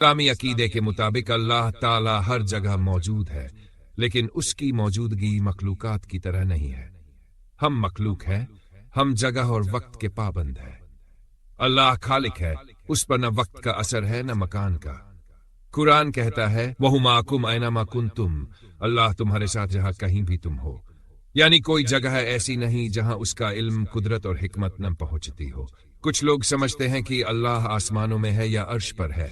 इस्लामी अकीदे के मुताबिक अल्लाह ताला हर जगह मौजूद है, लेकिन उसकी मौजूदगी मखलूकात की तरह नहीं है। हम मखलूक हैं, हम जगह और वक्त के पाबंद हैं। अल्लाह खालिक है, उस पर न वक्त का असर है न मकान का। कुरान कहता है वहुमाकुम ऐनमा कुंतुम, अल्लाह तुम्हारे साथ जहां कहीं भी तुम हो, यानी कोई जगह ऐसी नहीं जहां उसका इल्म, कुदरत और हिकमत न पहुंचती हो। कुछ लोग समझते हैं कि अल्लाह आसमानों में है या अर्श पर है,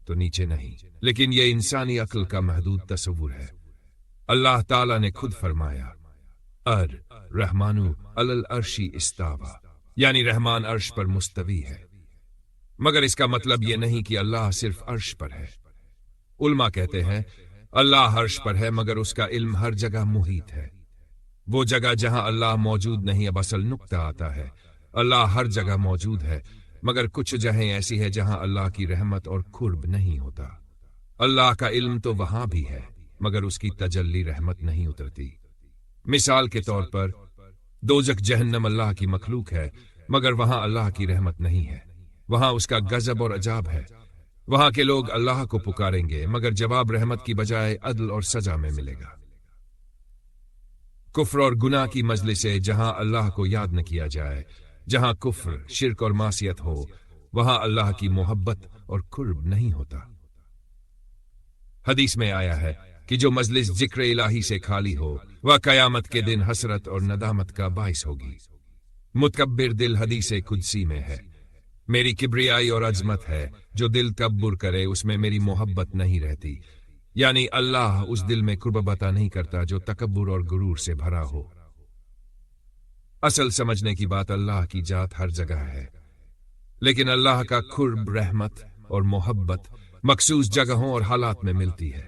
तो नीचे नहीं, लेकिन यह इंसानी अक्ल का महदूद तस्वुर है। अल्लाह ताला ने खुद फरमाया रहमानु अलल अर्शी इस्तावा, यानी रहमान अर्श पर मुस्तवी है। मगर इसका मतलब यह नहीं कि अल्लाह सिर्फ अर्श पर है। उलमा कहते हैं अल्लाह अर्श पर है, मगर उसका इल्म हर जगह मुहीत है। वो जगह जहां अल्लाह मौजूद नहीं, अब असल नुक्ता आता है। अल्लाह हर जगह मौजूद है, मगर कुछ जगहें ऐसी है जहां अल्लाह की रहमत और कुर्ब नहीं होता। अल्लाह का इल्म तो वहां भी है, मगर उसकी तजल्ली रहमत नहीं उतरती। मिसाल के तौर पर दोजख जहन्नम अल्लाह की मखलूक है, मगर वहां अल्लाह की रहमत नहीं है। वहां उसका गजब और अजाब है। वहां के लोग अल्लाह को पुकारेंगे, मगर जवाब रहमत की बजाय अदल और सजा में मिलेगा। कुफ्र और गुनाह की मजलिस से जहां अल्लाह को याद न किया जाए, जहां कुफ्र, शिर्क और मासियत हो, वहां अल्लाह की मोहब्बत और कुर्ब नहीं होता। हदीस में आया है कि जो मजलिस जिक्र इलाही से खाली हो, वह कयामत के दिन हसरत और नदामत का बाइस होगी। मुतकब्बिर दिल हदीस कुदसी में है, मेरी किब्रियाई और अजमत है, जो दिल तकब्बुर करे उसमें मेरी मोहब्बत नहीं रहती। यानी अल्लाह उस दिल में कुर्ब अता नहीं करता जो तकब्बुर और गुरूर से भरा हो। असल समझने की बात, अल्लाह की जात हर जगह है, लेकिन अल्लाह का कुर्ब, रहमत और मोहब्बत मखसूस जगहों और हालात में मिलती है।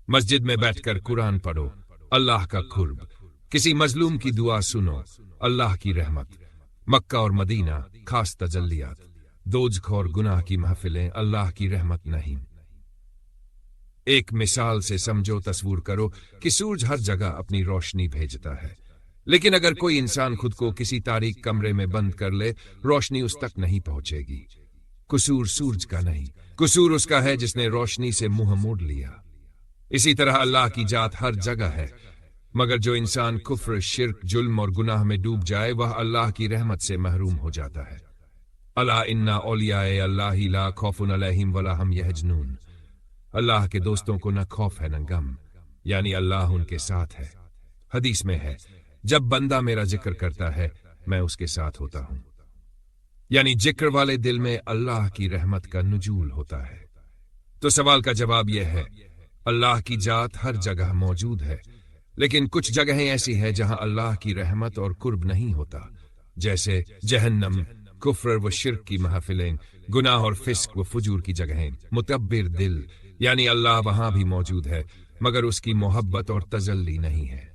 मस्जिद में बैठकर कुरान पढ़ो, अल्लाह का कुर्ब। किसी मजलूम की दुआ सुनो, अल्लाह की रहमत। मक्का और मदीना खास तजल्लियात, दोजख और गुनाह की महफिलें, अल्लाह की रहमत नहीं। एक मिसाल से समझो, तस्वूर करो कि सूरज हर जगह अपनी रोशनी भेजता है, लेकिन अगर कोई इंसान खुद को किसी तारीक कमरे में बंद कर ले, रोशनी उस तक नहीं पहुंचेगी। कसूर सूरज का नहीं, कसूर उसका है जिसने रोशनी से मुंह मोड़ लिया। इसी तरह अल्लाह की जात हर जगह है, मगर जो इंसान कुफ्र, शिर्क, जुल्म और गुनाह में डूब जाए, वह अल्लाह की रहमत से महरूम हो जाता है। अला इन्ना औलियाए अल्लाहि ला खौफुन अलैहिम वला हम यहजनून, अल्लाह के दोस्तों को न खौफ है न गम, यानी अल्लाह उनके साथ है। हदीस में है जब बंदा मेरा जिक्र करता है, मैं उसके साथ होता हूं, यानी जिक्र वाले दिल में अल्लाह की रहमत का नुजूल होता है। तो सवाल का जवाब यह है, अल्लाह की जात हर जगह मौजूद है, लेकिन कुछ जगहें ऐसी है जहां अल्लाह की रहमत और कुर्ब नहीं होता, जैसे जहन्नम, कुफ्र व शिर्क की महफिलें, गुनाह और फिस्क व फुजूर की जगहें। मुतब्बिर दिल, यानी अल्लाह वहां भी मौजूद है, मगर उसकी मोहब्बत और तजल्ली नहीं है।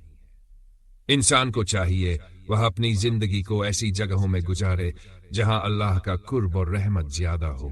इंसान को चाहिए वह अपनी जिंदगी को ऐसी जगहों में गुजारे जहां अल्लाह का कुर्ब और रहमत ज्यादा हो।